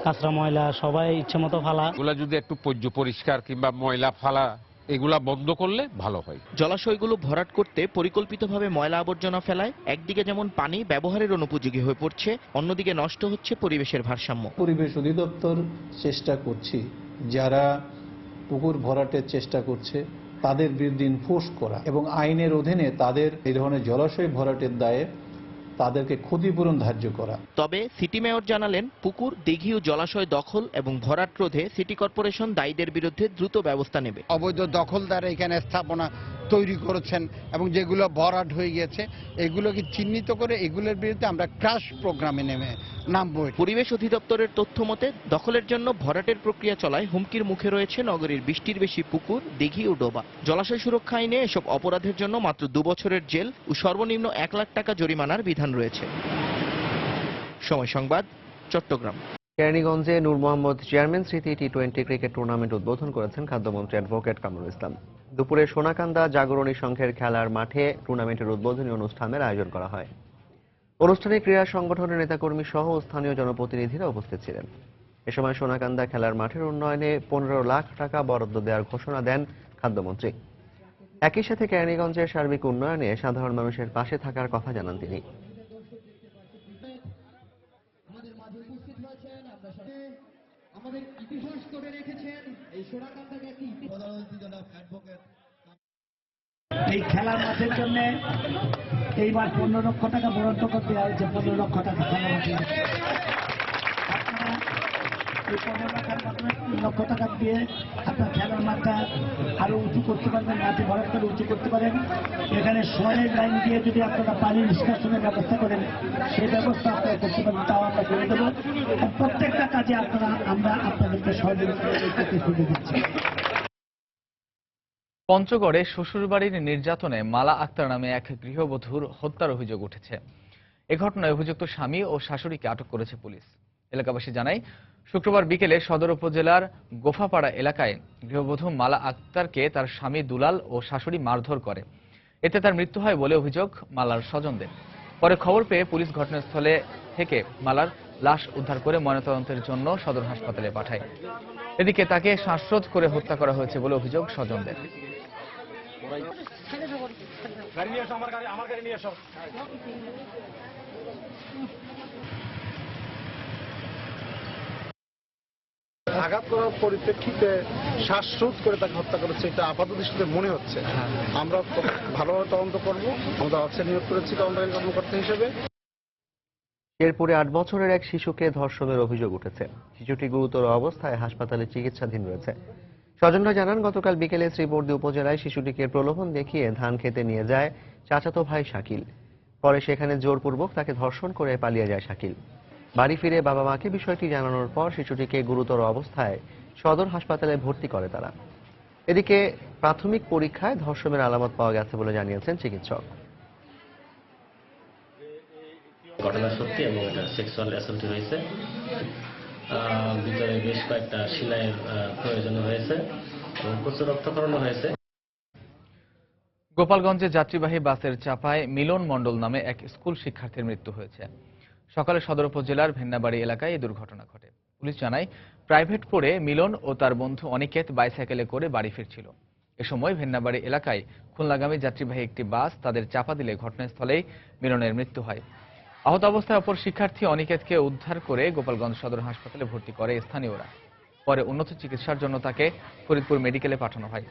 কাঁচরা ময়লা সবাই ইচ্ছে মতো ফালা। এগুলা যদি একটু পরিষ্কার কিংবা ময়লা ফালা এগুলা বন্ধ করলে ভালো হয়। জলাশয়গুলো ভরাট করতে পরিকল্পিতভাবে ময়লা আবর্জনা ফেলায় একদিকে যেমন পানি ব্যবহারের অনুপযোগী হয়ে পড়ছে, অন্যদিকে নষ্ট হচ্ছে পরিবেশের ভারসাম্য। পরিবেশ অধিদপ্তর চেষ্টা করছি যারা পুকুর ভরাটের চেষ্টা করছে তাদের বিরুদ্ধে ইনফোর্স করা এবং আইনের অধীনে তাদের এই ধরনের জলাশয় ভরাটের দায়ে তাদেরকে ক্ষতিপূরণ ধার্য করা। তবে সিটি মেয়র জানালেন, পুকুর, দিঘি ও জলাশয় দখল এবং ভরাট রোধে সিটি কর্পোরেশন দায়ীদের বিরুদ্ধে দ্রুত ব্যবস্থা নেবে। অবৈধ দখলদার এখানে স্থাপনা তৈরি করেছেন এবং যেগুলো ভরাট হয়ে গেছে এগুলোকে চিহ্নিত করে এগুলোর বিরুদ্ধে আমরা ক্রাশ প্রোগ্রামে নামবো। পরিবেশ অধিদপ্তরের তথ্য মতে দখলের জন্য ভরাটের প্রক্রিয়া চলায় হুমকির মুখে রয়েছে নগরীর 20টির বেশি পুকুর, দিঘি ও ডোবা। জলাশয় সুরক্ষা আইনে এসব অপরাধের জন্য মাত্র 2 বছরের জেল ও সর্বনিম্ন 1 লাখ টাকা জরিমানার বিধান রয়েছে। সময় সংবাদ, চট্টগ্রাম। কেরানীগঞ্জে নূর মোহাম্মদ চেয়ারম্যান স্মৃতি টি20 ক্রিকেট টুর্নামেন্ট উদ্বোধন করেছেন খাদ্যমন্ত্রী অ্যাডভোকেট কামরুল ইসলাম। দুপুরে সোনাকান্দা জাগরণী সংঘের খেলার মাঠে টুর্নামেন্টের উদ্বোধনী অনুষ্ঠানের আয়োজন করা হয়। অনুষ্ঠানে ক্রীড়া সংগঠনের নেতাকর্মী সহ স্থানীয় জনপ্রতিনিধিরা উপস্থিত ছিলেন। এ সময় সোনাকান্দা খেলার মাঠের উন্নয়নে 15 লাখ টাকা বরাদ্দ দেওয়ার ঘোষণা দেন খাদ্যমন্ত্রী। একই সাথে কেরানীগঞ্জের সার্বিক উন্নয়নে সাধারণ মানুষের পাশে থাকার কথা জানান তিনি। আমাদের ইতিহাস করে রেখেছেন এই সোনাকান্দাকে একটি এই খেলার মাঠের জন্য এইবার 15 লক্ষ টাকা বরাদ্দ করতে হয়েছে। 15 লক্ষ টাকা এই 15 লক্ষ টাকা দিয়ে আপনার খেলার মাঠটা আরো উঁচু করতে পারবেন, মাটি ভরাট করে উঁচু করতে পারেন। এখানে সোয়ারের লাইন দিয়ে যদি আপনারা পানি নিষ্কাশনের ব্যবস্থা করেন সেই ব্যবস্থা আপনারা করতে পারেন, তাও আমরা করে দেবো। প্রত্যেকটা কাজে আমরা আপনাদেরকে সহযোগিতা করতে সুযোগ দিচ্ছি। পঞ্চগড়ে শ্বশুরবাড়ির নির্যাতনে মালা আক্তার নামে এক গৃহবধূর হত্যার অভিযোগ উঠেছে। এ ঘটনায় অভিযুক্ত স্বামী ও শাশুড়িকে আটক করেছে পুলিশ। এলাকাবাসী জানায়, শুক্রবার বিকেলে সদর উপজেলার গোফাপাড়া এলাকায় গৃহবধূ মালা আক্তারকে তার স্বামী দুলাল ও শাশুড়ি মারধর করে। এতে তার মৃত্যু হয় বলে অভিযোগ মালার স্বজনদের। পরে খবর পেয়ে পুলিশ ঘটনাস্থলে থেকে মালার লাশ উদ্ধার করে ময়নাতদন্তের জন্য সদর হাসপাতালে পাঠায়। এদিকে তাকে শ্বাসরোধ করে হত্যা করা হয়েছে বলে অভিযোগ স্বজনদের। আঘাত করার পরিপ্রেক্ষিতে শ্বাসরোধ করে তাকে হত্যা করেছে, এটা আপাত দৃষ্টিতে মনে হচ্ছে। আমরা ভালোভাবে তদন্ত করবো, আমরা আছে নিয়োগ করেছি তদন্তকারী কর্মকর্তা হিসেবে। শেরপুরে 8 বছরের এক শিশুকে ধর্ষণের অভিযোগ উঠেছে। শিশুটি গুরুতর অবস্থায় হাসপাতালে চিকিৎসাধীন রয়েছে। স্বজনরা জানান, গতকাল বিকেলে শ্রীবর্দী উপজেলায় শিশুটিকে প্রলোভন দেখিয়ে ধান খেতে নিয়ে যায় চাচাতো ভাই শাকিল। পরে সেখানে জোরপূর্বক তাকে ধর্ষণ করে পালিয়ে যায় শাকিল। বাড়ি ফিরে বাবা মাকে বিষয়টি জানানোর পর শিশুটিকে গুরুতর অবস্থায় সদর হাসপাতালে ভর্তি করে তারা। এদিকে প্রাথমিক পরীক্ষায় ধর্ষণের আলামত পাওয়া গেছে বলে জানিয়েছেন চিকিৎসক। ঘটনা সত্যি এবং এটা সেক্সুয়াল অ্যাসল্ট হয়েছে। ভিতরে বেশ কয়েকটা সেলাইয়ের প্রয়োজন হয়েছে এবং প্রচুর রক্তক্ষরণ হয়েছে। গোপালগঞ্জে যাত্রীবাহী বাসের চাপায় মিলন মণ্ডল নামে এক স্কুল শিক্ষার্থীর মৃত্যু হয়েছে। সকালে সদর উপজেলার ভেন্নাবাড়ি এলাকায় এই দুর্ঘটনা ঘটে। পুলিশ জানায়, প্রাইভেট পড়ে মিলন ও তার বন্ধু অনিকেত বাইসাইকেলে করে বাড়ি ফিরছিল। এ সময় ভেন্নাবাড়ি এলাকায় খুলনাগামী যাত্রীবাহী একটি বাস তাদের চাপা দিলে ঘটনাস্থলেই মিলনের মৃত্যু হয়। আহত অবস্থায় অপর শিক্ষার্থী অনিকেতকে উদ্ধার করে গোপালগঞ্জ সদর হাসপাতালে ভর্তি করে স্থানীয়রা। পরে উন্নত চিকিৎসার জন্য তাকে ফরিদপুর মেডিকেলে পাঠানো হয়।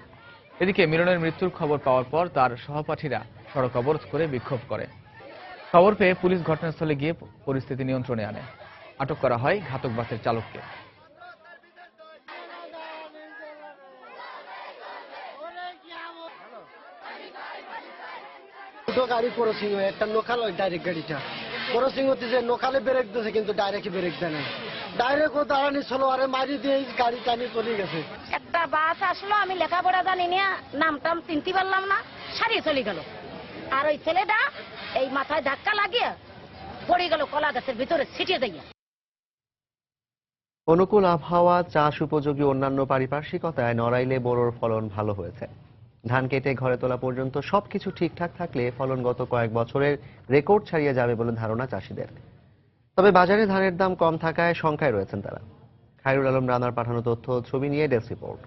এদিকে মিলনের মৃত্যুর খবর পাওয়ার পর তার সহপাঠীরা সড়ক অবরোধ করে বিক্ষোভ করে। খবর পেয়ে পুলিশ ঘটনাস্থলে গিয়ে পরিস্থিতি নিয়ন্ত্রণে আনে। আটক করা হয় ঘাতক বাসের চালককে। দুটো গাড়ি ক্রসিং হয়, একটা লোকাল ওই ডাইরেক্ট গাড়িটা ক্রসিং হতেছে, লোকালে ব্রেক দিয়েছে কিন্তু ডাইরেক্ট ব্রেক দেয় না, ডাইরেক্ট ও দাঁড়ানি ছিল, আরে মারি দিয়ে গাড়ি টানি চলে গেছে। একটা বাস আসলো, আমি লেখাপড়া জানি না, নাম টাম চিনতে পারলাম না, সারিয়ে চলে গেল। আর ওই ছেলেটা এই মাথায় ধাক্কা লাগিয়ে পড়ে গেল কলা গাছের ভিতরে ছিটিয়ে দিয়ে। অনুকূল আবহাওয়া, চাষ উপযোগী অন্যান্য পারিপার্শ্বিকতায় নড়াইলে বোরোর ফলন ভালো হয়েছে। ধান কেটে ঘরে তোলা পর্যন্ত সবকিছু ঠিকঠাক থাকলে ফলন গত কয়েক বছরের রেকর্ড ছাড়িয়ে যাবে বলে ধারণা চাষিদের। তবে বাজারে ধানের দাম কম থাকায় শঙ্কায় রয়েছেন তারা। খায়রুল আলম রানার পাঠানো তথ্য ছবি নিয়ে ডেস্ক রিপোর্ট।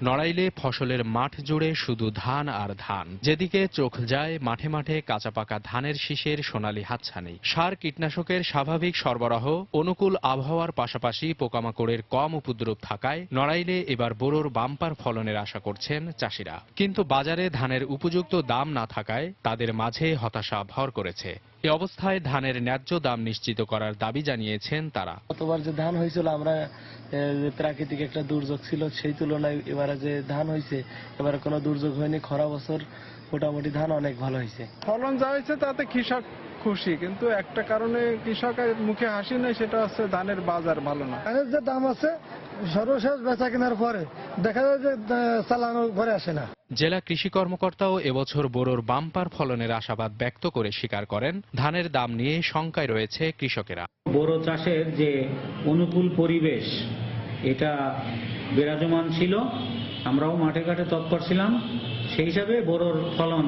নড়াইলে ফসলের মাঠ জুড়ে শুধু ধান আর ধান, যেদিকে চোখ যায় মাঠে মাঠে কাঁচা পাকা ধানের শীষের সোনালী হাতছানি। সার কীটনাশকের স্বাভাবিক সরবরাহ, অনুকূল আবহাওয়ার পাশাপাশি পোকামাকড়ের কম উপদ্রব থাকায় নড়াইলে এবার বোরোর বাম্পার ফলনের আশা করছেন চাষিরা। কিন্তু বাজারে ধানের উপযুক্ত দাম না থাকায় তাদের মাঝে হতাশা ভর করেছে। এ অবস্থায় ধানের ন্যায্য দাম নিশ্চিত করার দাবি জানিয়েছেন তারা। গতবার যে ধান হয়েছিল, আমরা প্রাকৃতিক একটা দুর্যোগ ছিল, সেই তুলনায় এবারে যে ধান হয়েছে, এবারে কোনো দুর্যোগ হয়নি। খরা বছর মোটামুটি ধান অনেক ভালো হয়েছে। ফলন যা হয়েছে তাতে কৃষক খুশি, কিন্তু একটা কারণে কৃষকের মুখে হাসি নেই, সেটা হচ্ছে ধানের বাজার ভালো না। ধানের যে দাম আছে সর্বশেষ বেচা কেনার পরে দেখা যায় যে চালানোর ঘরে আসে না। জেলা কৃষি কর্মকর্তাও এবছর বোরোর বাম্পার ফলনের আশাবাদ ব্যক্ত করে স্বীকার করেন, ধানের দাম নিয়ে শঙ্কায় রয়েছে কৃষকেরা। বোরো চাষের যে অনুকূল পরিবেশ, এটা বিরাজমান ছিল, আমরাও মাঠে ঘাটে তৎপর ছিলাম, সেই হিসাবে বোরোর ফলন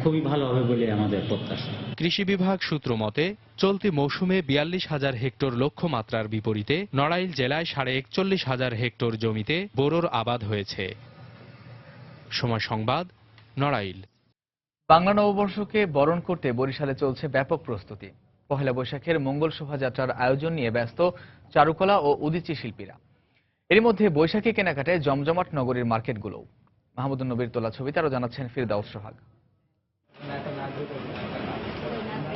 খুবই ভালো হবে বলে আমাদের প্রত্যাশা। কৃষি বিভাগ সূত্র মতে চলতি মৌসুমে ৪২,০০০ হেক্টর লক্ষ্যমাত্রার বিপরীতে নড়াইল জেলায় ৪১,৫০০ হেক্টর জমিতে বোরোর আবাদ হয়েছে। সময় সংবাদ, নড়াইল। বাংলা নববর্ষকে বরণ করতে বরিশালে চলছে ব্যাপক প্রস্তুতি। পহেলা বৈশাখের মঙ্গল শোভাযাত্রার আয়োজন নিয়ে ব্যস্ত চারুকলা ও উদীচী শিল্পীরা। এর মধ্যে বৈশাখী কেনাকাটায় জমজমাট নগরীর মার্কেটগুলোও। মাহমুদুন নবীর তোলা ছবিতে আরো জানাচ্ছেন ফিরদাউস সোহাগ।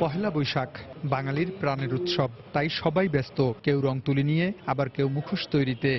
পহেলা বৈশাখ বাঙালির প্রাণের উৎসব, তাই সবাই ব্যস্ত, কেউ রং তুলি নিয়ে, আবার কেউ মুখোশ তৈরিতে।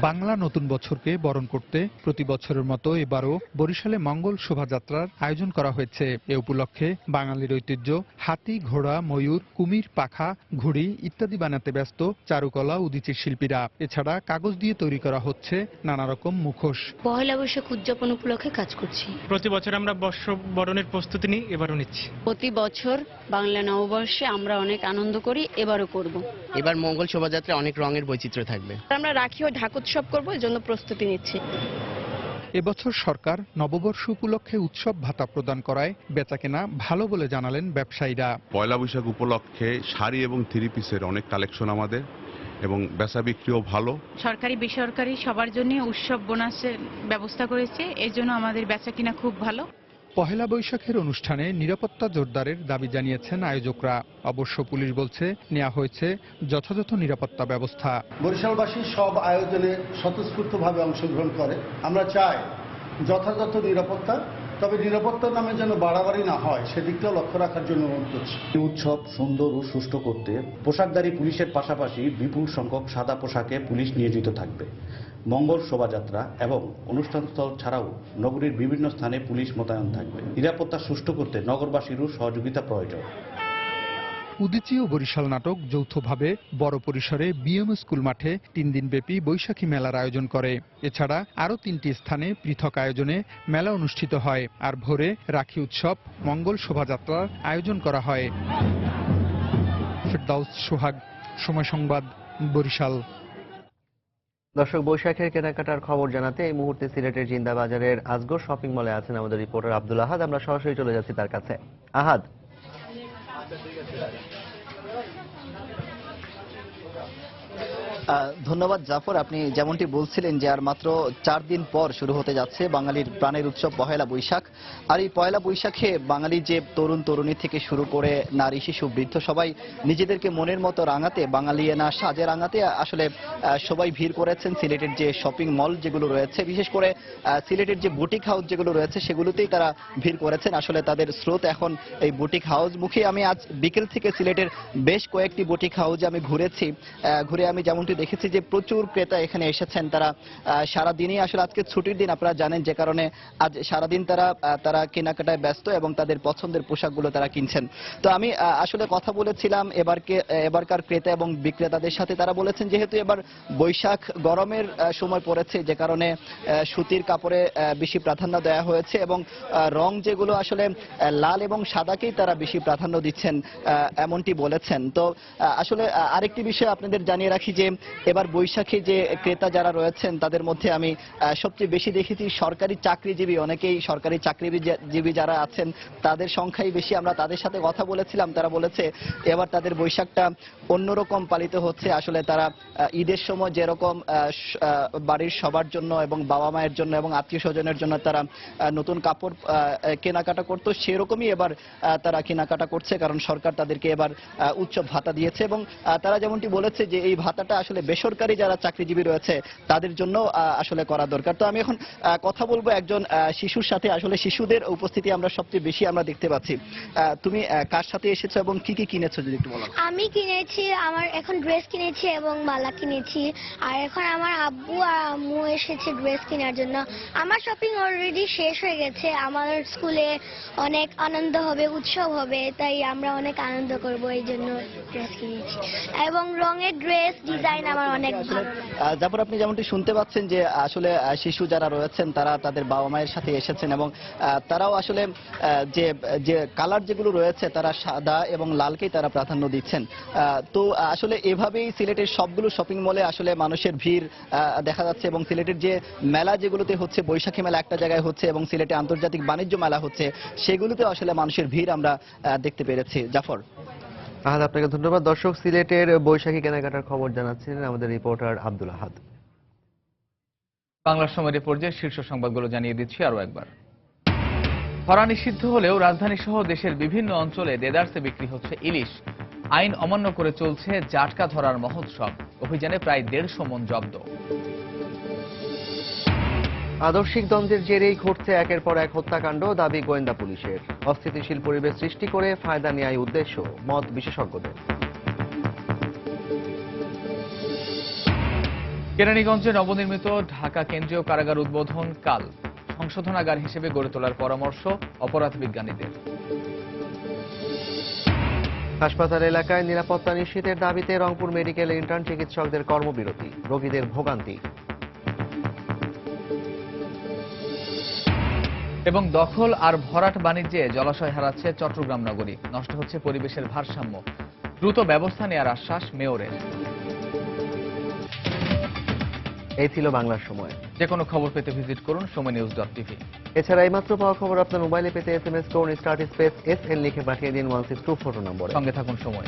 বাংলা নতুন বছরকে বরণ করতে প্রতি বছরের মতো এবারও বরিশালে মঙ্গল শোভাযাত্রার আয়োজন করা হয়েছে। এ উপলক্ষে বাঙালির ঐতিহ্য হাতি, ঘোড়া, ময়ূর, কুমির, পাখা, ঘুড়ি ইত্যাদি বানাতে ব্যস্ত চারুকলা উদীচীর শিল্পীরা। এছাড়া কাগজ দিয়ে তৈরি করা হচ্ছে নানা রকম মুখোশ। পহেলা বৈশাখ উদযাপন উপলক্ষে কাজ করছি। প্রতি বছর আমরা বর্ষ বরণের প্রস্তুতি নিই, এবারও নিচ্ছি। প্রতি বছর বাংলা নববর্ষে আমরা অনেক আনন্দ করি, এবারও করব। এবার মঙ্গল শোভাযাত্রায় অনেক রঙের বৈচিত্র্য থাকবে। আমরা রাখি ও ঢাক উৎসব করব, এর জন্য প্রস্তুতি নিচ্ছি। এবছর সরকার নববর্ষ উপলক্ষে উৎসব ভাতা প্রদান করায় বেচাকেনা ভালো বলে জানালেন ব্যবসায়ীরা। পয়লা বৈশাখ উপলক্ষে শাড়ি এবং থ্রি পিসের অনেক কালেকশন আমাদের, এবং বেচা বিক্রিও ভালো। সরকারি বেসরকারি সবার জন্য উৎসব বোনাসের ব্যবস্থা করেছে, এর জন্য আমাদের বেচাকেনা খুব ভালো। পহেলা বৈশাখের অনুষ্ঠানে নিরাপত্তা জোরদারের দাবি জানিয়েছেন আয়োজকরা। অবশ্য পুলিশ বলছে নেওয়া হয়েছে যথাযথ নিরাপত্তা ব্যবস্থা। বরিশালবাসী সব আয়োজনে স্বতঃস্ফূর্তভাবে অংশগ্রহণ করে। আমরা চাই যথাযথ নিরাপত্তা, তবে নিরাপত্তার নামে যেন বাড়াবাড়ি না হয় সেদিকটাও লক্ষ্য রাখার জন্য অনুরোধ করছি। উৎসব সুন্দর ও সুষ্ঠু করতে পোশাকধারী পুলিশের পাশাপাশি বিপুল সংখ্যক সাদা পোশাকে পুলিশ নিয়োজিত থাকবে। মঙ্গল শোভাযাত্রা এবং অনুষ্ঠানস্থল ছাড়াও নগরীর বিভিন্ন স্থানে পুলিশ মোতায়েন থাকবে। নিরাপত্তা সুষ্ঠু করতে নগরবাসীরও সহযোগিতা প্রয়োজন। উদীচী ও বরিশাল নাটক যৌথভাবে বড় পরিসরে বিএম স্কুল মাঠে 3 দিনব্যাপী বৈশাখী মেলার আয়োজন করে। এছাড়া আরও 3টি স্থানে পৃথক আয়োজনে মেলা অনুষ্ঠিত হয়। আর ভোরে রাখি উৎসব, মঙ্গল শোভাযাত্রার আয়োজন করা হয়। ফিরদাউস সোহাগ, সময় সংবাদ, বরিশাল। দর্শক, বৈশাখের কেনাকাটার খবর জানাতে এই মুহূর্তে সিলেটের জিন্দাবাজারের আজগর শপিং মলে আছেন আমাদের রিপোর্টার আব্দুল আহাদ। আমরা সরাসরি চলে যাচ্ছি তার কাছে। আহাদ, ধন্যবাদ জাফর। আপনি যেমনটি বলছিলেন যে আর মাত্র 4 দিন পর শুরু হতে যাচ্ছে বাঙালির প্রাণের উৎসব পহেলা বৈশাখ। আর এই পয়লা বৈশাখে বাঙালি যে তরুণ তরুণী থেকে শুরু করে নারী, শিশু, বৃদ্ধ সবাই নিজেদেরকে মনের মতো রাঙাতে, বাঙালিয়ানা সাজে রাঙাতে আসলে সবাই ভিড় করেছেন সিলেটের যে শপিং মল যেগুলো রয়েছে, বিশেষ করে সিলেটের যে বুটিক হাউস যেগুলো রয়েছে সেগুলোতেই তারা ভিড় করেছেন। আসলে তাদের স্রোত এখন এই বুটিক হাউস মুখে। আমি আজ বিকেল থেকে সিলেটের বেশ কয়েকটি বুটিক হাউসে আমি ঘুরেছি। ঘুরে আমি যেমনটি যেমনটি দেখেছি যে প্রচুর ক্রেতা এখানে এসেছেন। তারা সারাদিনই আসলে আজকে ছুটির দিন আপনারা জানেন, যে কারণে আজ সারাদিন তারা কেনাকাটায় ব্যস্ত এবং তাদের পছন্দের পোশাকগুলো তারা কিনছেন। তো আমি আসলে কথা বলেছিলাম এবারকার ক্রেতা এবং বিক্রেতাদের সাথে। তারা বলেছেন যেহেতু এবার বৈশাখ গরমের সময় পড়েছে, যে কারণে সুতির কাপড়ে বেশি প্রাধান্য দেওয়া হয়েছে এবং রং যেগুলো আসলে লাল এবং সাদাকেই তারা বেশি প্রাধান্য দিচ্ছেন এমনটি বলেছেন। তো আসলে আরেকটি বিষয় আপনাদের জানিয়ে রাখি যে এবার বৈশাখে যে ক্রেতা যারা রয়েছেন তাদের মধ্যে আমি সবচেয়ে বেশি দেখেছি সরকারি চাকরিজীবী। অনেকেই সরকারি চাকরিজীবী যারা আছেন তাদের সংখ্যাই বেশি। আমরা তাদের সাথে কথা বলেছিলাম, তারা বলেছে এবার তাদের বৈশাখটা অন্যরকম পালিত হচ্ছে। আসলে তারা ঈদের সময় যেরকম বাড়ির সবার জন্য এবং বাবা মায়ের জন্য এবং আত্মীয় স্বজনের জন্য তারা নতুন কাপড় কেনাকাটা করতো, সেরকমই এবার তারা কেনাকাটা করছে, কারণ সরকার তাদেরকে এবার উৎসব ভাতা দিয়েছে এবং তারা যেমনটি বলেছে যে এই ভাতাটা আসলে বেসরকারি যারা চাকরিজীবী রয়েছে তাদের জন্য আসলে করা দরকার। তো আমি এখন কথা বলবো একজন শিশুর সাথে। আসলে শিশুদের উপস্থিতি আমরা সবচেয়ে বেশি আমরা দেখতে পাচ্ছি। তুমি কার সাথে এসেছো এবং কি কি কিনেছো যদি একটু বলো। আমি কিনেছি, আমার এখন ড্রেস কিনেছি এবং মালা কিনেছি, আর এখন আমার আব্বু আর আম্মু এসেছে ড্রেস কেনার জন্য। আমার শপিং অলরেডি শেষ হয়ে গেছে। আমার স্কুলে অনেক আনন্দ হবে, উৎসব হবে, তাই আমরা অনেক আনন্দ করব, এই জন্য ড্রেস কিনেছি এবং রঙের ড্রেস ডিজাইন আমার অনেক ভালো। তারপর আপনি যেমনটি শুনতে পাচ্ছেন যে আসলে শিশু যারা রয়েছেন তারা তাদের বাবা মায়ের সাথে এসেছেন এবং তারাও আসলে যে কালার যেগুলো রয়েছে তারা সাদা এবং লালকেই তারা প্রাধান্য দিচ্ছেন। তো আসলে এভাবেই সিলেটের সবগুলো শপিং মলে আসলে মানুষের ভিড় দেখা যাচ্ছে এবং সিলেটের যে মেলা যেগুলোতে হচ্ছে, বৈশাখী মেলা একটা জায়গায় হচ্ছে এবং সিলেটে আন্তর্জাতিক বাণিজ্য মেলা হচ্ছে, সেগুলোতে আসলে মানুষের ভিড় আমরা দেখতে পেরেছি। জাফর, আপনাকে ধন্যবাদ। দর্শক, সিলেটের বৈশাখী কেনাকাটার খবর জানাচ্ছেন আমাদের রিপোর্টার আব্দুল আহাদ। বাংলার সময় রিপোর্টের শীর্ষ সংবাদগুলো জানিয়ে দিচ্ছি আরো একবার। ধরা নিষিদ্ধ হলেও রাজধানী সহ দেশের বিভিন্ন অঞ্চলে দেদারসে বিক্রি হচ্ছে ইলিশ। আইন অমান্য করে চলছে জাটকা ধরার মহোৎসব। অভিযানে প্রায় 150 মণ জব্দ। আদর্শিক দ্বন্দ্বের জেরেই ঘটছে একের পর এক হত্যাকাণ্ড, দাবি গোয়েন্দা পুলিশের। অস্থিতিশীল পরিবেশ সৃষ্টি করে ফায়দা নেয়াই উদ্দেশ্য, মত বিশেষজ্ঞদের। কেরানীগঞ্জে নবনির্মিত ঢাকা কেন্দ্রীয় কারাগার উদ্বোধন কাল। সংশোধনাগার হিসেবে গড়ে তোলার পরামর্শ অপরাধ বিজ্ঞানীদের। হাসপাতাল এলাকায় নিরাপত্তা নিশ্চিতের দাবিতে রংপুর মেডিকেল ইন্টার্ন চিকিৎসকদের কর্মবিরতি, রোগীদের ভোগান্তি। এবং দখল আর ভরাট বাণিজ্যে জলাশয় হারাচ্ছে চট্টগ্রাম নগরী। নষ্ট হচ্ছে পরিবেশের ভারসাম্য। দ্রুত ব্যবস্থা নেওয়ার আশ্বাস মেয়রের। এই ছিল বাংলার সময়। যে কোনো খবর পেতে ভিজিট করুন সময়নিউজ.tv। এছাড়া এইমাত্র পাওয়া খবর আপনার মোবাইলে পেতে SMS করুন *SN লিখে পাঠিয়ে দিন 16242 নম্বরে। সঙ্গে থাকুন সময়।